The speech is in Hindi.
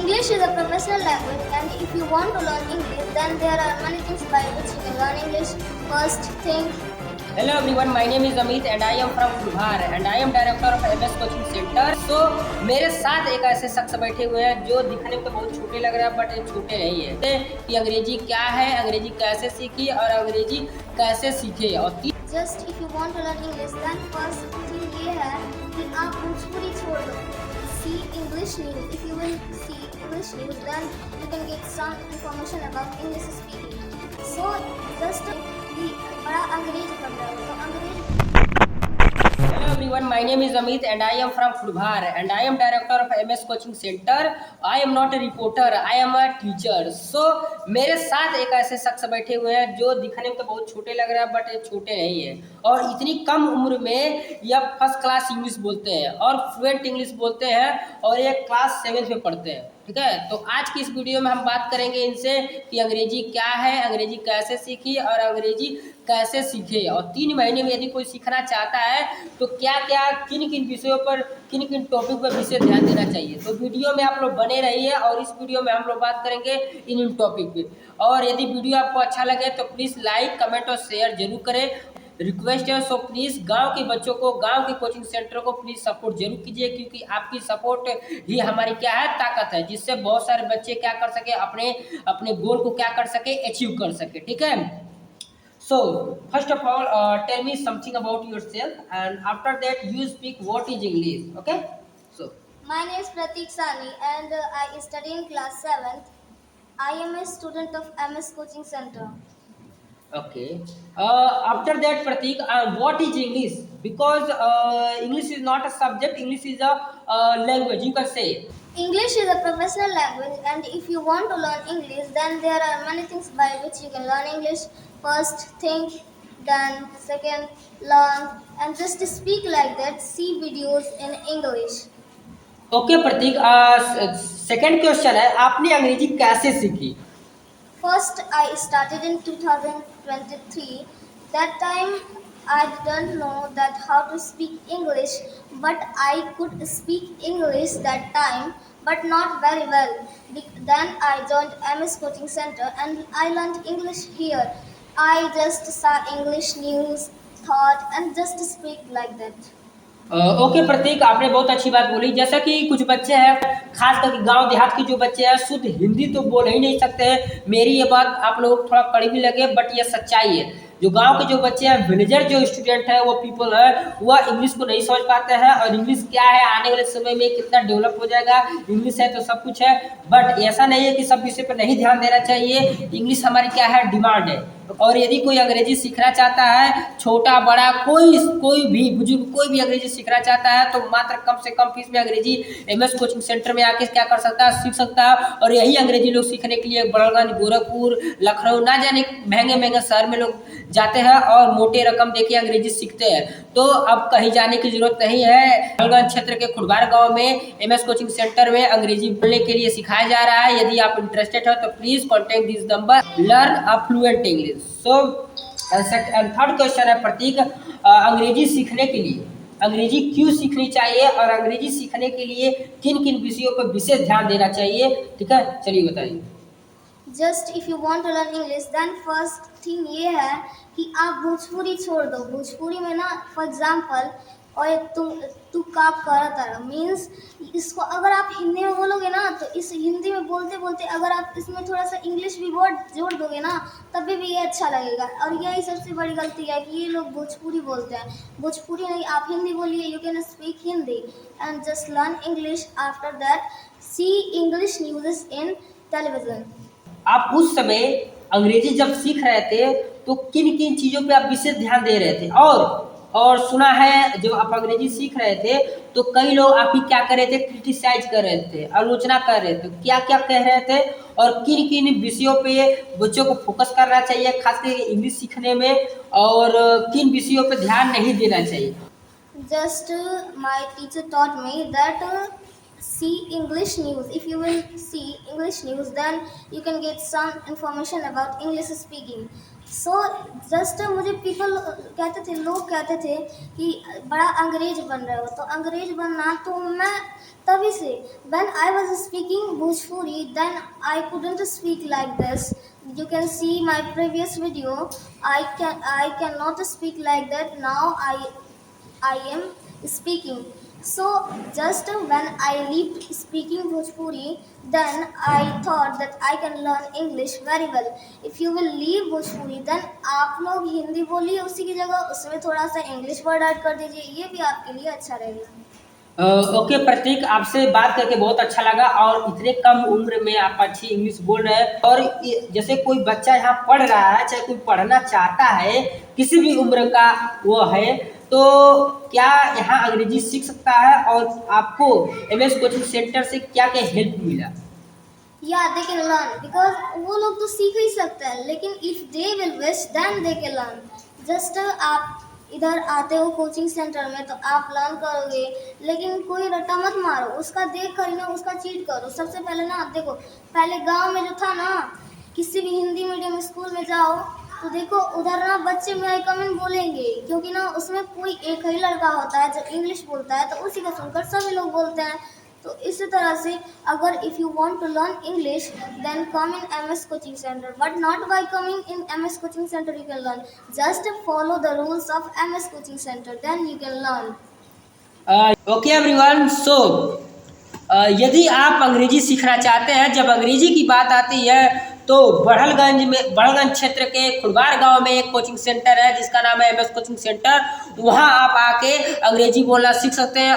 English is a professional language, and if you want to learn English, then there are many things by which you can learn English. First thing, Hello everyone, my name is Amit and I am from Fulhar and I am director of MS Coaching Center. So मेरे साथ एक ऐसे शख्स बैठे हुए हैं जो दिखने में तो बहुत छोटे लग रहे हैं बट ये छोटे नहीं है कि अंग्रेजी क्या है, अंग्रेजी कैसे सीखी और अंग्रेजी कैसे सीखे और just if you want to learn English, then first thing ये है कि आप भोजपुरी छोड़ दो. See English news. If you will see English news, then you can get some information about English speaking. So just कि बड़ा अंग्रेज पढ़ रहे हो तो अंग्रेज. Hello everyone, my name is Amit and I am from Fulhar and I am director of MS Coaching Center. I am not a reporter, I am a teacher. So मेरे साथ एक ऐसे शख्स बैठे हुए हैं जो दिखने में तो बहुत छोटे लग रहे हैं बट ये छोटे नहीं है और इतनी कम उम्र में यह फर्स्ट क्लास इंग्लिश बोलते हैं और फ्लुएंट इंग्लिश बोलते हैं और ये क्लास 7th में पढ़ते हैं. ठीक है, तो आज की इस वीडियो में हम बात करेंगे इनसे कि अंग्रेजी क्या है, अंग्रेजी कैसे सीखी और अंग्रेजी कैसे सीखे और 3 महीने में यदि कोई सीखना चाहता है तो क्या क्या किन किन विषयों पर किन किन टॉपिक पर विशेष ध्यान देना चाहिए. तो वीडियो में आप लोग बने रहिए और इस वीडियो में हम लोग बात करेंगे इन टॉपिक पे. और यदि वीडियो आपको अच्छा लगे तो प्लीज़ लाइक, कमेंट और शेयर जरूर करें. रिक्वेस्ट है, सो प्लीज़ गांव के बच्चों को, गांव के कोचिंग सेंटर को प्लीज़ सपोर्ट जरूर कीजिए क्योंकि आपकी सपोर्ट ही हमारी क्या है, ताकत है, जिससे बहुत सारे बच्चे क्या कर सके, अपने अपने गोल को क्या कर सके, अचीव कर सके. ठीक है. So first of all, tell me something about yourself, and after that you speak what is English. Okay. So My name is Pratik Sani and I study in class 7th. I am a student of MS Coaching Center. okay. After that, Pratik, what is English? Because English is not a subject. English is a language. You can say. English is a professional language, and if you want to learn English, then there are many things by which you can learn English. First, think, then second, learn, and just speak like that. See videos in English. Okay, Pratik. Second question है, आपने अंग्रेजी कैसे सीखी? First, I started in 2023. That time, I didn't know that how to speak English, but I could speak English that time, but not very well. Then I joined MS Coaching Center and I learned English here. I just saw English news, thought, and just speak like that. Okay Prateek, आपने बहुत अच्छी बात बोली. जैसा कि कुछ बच्चे हैं, खास करके गांव देहात के जो बच्चे हैं, शुद्ध हिंदी तो बोल ही नहीं सकते हैं. मेरी ये बात आप लोगों को थोड़ा कड़वी भी लगे बट ये सच्चाई है. जो गांव के जो बच्चे हैं, विलेजर जो स्टूडेंट है, वो पीपल है, वह इंग्लिश को नहीं समझ पाते हैं और इंग्लिश क्या है, आने वाले समय में कितना डेवलप हो जाएगा, इंग्लिश है तो सब कुछ है. बट ऐसा नहीं है कि सब विषय पर नहीं ध्यान देना चाहिए. इंग्लिश हमारी क्या है, डिमांड है. और यदि कोई अंग्रेजी सीखना चाहता है, छोटा बड़ा कोई भी बुजुर्ग कोई भी अंग्रेजी सीखना चाहता है तो मात्र कम से कम फीस में अंग्रेजी MS कोचिंग सेंटर में आके क्या कर सकता है, सीख सकता है. और यही अंग्रेजी लोग सीखने के लिए बड़ौलगंज, गोरखपुर, लखनऊ, ना जाने महंगे महंगे शहर में लोग जाते हैं और मोटे रकम देके अंग्रेजी सीखते हैं. तो अब कहीं जाने की जरूरत नहीं है. बड़ौलगंज क्षेत्र के खुड़बार गाँव में MS कोचिंग सेंटर में अंग्रेजी बोलने के लिए सिखाया जा रहा है. यदि आप इंटरेस्टेड हो तो please contact this number, learn a fluent English. So third question है प्रतीक, अंग्रेजी सीखने के लिए अंग्रेजी क्यों सीखनी चाहिए और अंग्रेजी सीखने के लिए किन किन विषयों पर विशेष ध्यान देना चाहिए. ठीक है, चलिए बताइए. Just if you want to learn English, then first thing ये है कि आप भोजपुरी छोड़ दो. भोजपुरी में ना, फॉर एग्जांपल, और तू का करत आ मीन्स, इसको अगर आप हिंदी में बोलोगे ना तो इस हिंदी में बोलते बोलते अगर आप इसमें थोड़ा सा इंग्लिश भी वर्ड जोड़ दोगे ना तभी भी ये अच्छा लगेगा. और यही सबसे बड़ी गलती है कि ये लोग भोजपुरी बोलते हैं. भोजपुरी नहीं, आप हिंदी बोलिए. You can speak Hindi and just learn English. After that see English news in television. आप उस समय अंग्रेजी जब सीख रहे थे तो किन किन चीज़ों पे आप विशेष ध्यान दे रहे थे. और सुना है जब आप अंग्रेजी सीख रहे थे तो कई लोग आपकी क्या कर रहे थे, क्रिटिसाइज कर रहे थे, आलोचना कर रहे थे. क्या क्या कह रहे थे और किन किन विषयों पे बच्चों को फोकस करना चाहिए खासकर इंग्लिश सीखने में और किन विषयों पे ध्यान नहीं देना चाहिए. Just my teacher taught me that see English news. If you will see English news, then you can get some information about English speaking. So just मुझे पीपल कहते थे, लोग कहते थे कि बड़ा अंग्रेज बन रहे हो, तो अंग्रेज बनना तो मैं तभी से when I was speaking Bhojpuri then I couldn't speak like this. You can see my previous video. I cannot speak like that. Now I am speaking. So just when I lived speaking Bhojpuri, then I thought that I can learn English very well. If you will leave Bhojpuri, then आप लोग हिंदी बोलिए उसी की जगह, उसमें थोड़ा सा इंग्लिश वर्ड ऐड कर दीजिए, ये भी आपके लिए अच्छा रहेगा. ओके प्रतीक, आपसे बात करके बहुत अच्छा लगा और इतने कम उम्र में आप अच्छी इंग्लिश बोल रहे हैं। और जैसे कोई बच्चा यहाँ पढ़ रहा है, चाहे कोई पढ़ना चाहता है, किसी भी उम्र का वो है, तो क्या यहाँ अंग्रेजी सीख सकता है? और आपको एमएस कोचिंग सेंटर से क्या क्या हेल्प मिला? या दे कैन लर्न, बिकॉज वो लोग तो सीख ही सकते हैं, लेकिन if they will wish then they can learn. Just आप इधर आते हो कोचिंग सेंटर में तो आप लर्न करोगे, लेकिन कोई रट्टा मत मारो, उसका देख कर ना उसका चीट करो. सबसे पहले ना देखो, पहले गांव में जो था ना, किसी भी हिंदी मीडियम स्कूल में जाओ तो देखो उधर ना बच्चे में आई कमेंट बोलेंगे, क्योंकि ना उसमें कोई एक ही लड़का होता है जो इंग्लिश बोलता है, तो उसी को सुनकर सभी लोग बोलते हैं. तो इसी तरह से अगर if you want to learn English then come in MS coaching centre, but not by coming in MS coaching centre you can learn. Just follow the rules of MS coaching centre, then you can learn. Okay everyone, so यदि आप अंग्रेजी सीखना चाहते हैं, जब अंग्रेजी की बात आती है तो बड़हलगंज क्षेत्र के खुड़बार गांव में एक कोचिंग सेंटर है जिसका नाम है एमएस कोचिंग सेंटर. वहां आप आके अंग्रेजी बोलना सीख सकते हैं.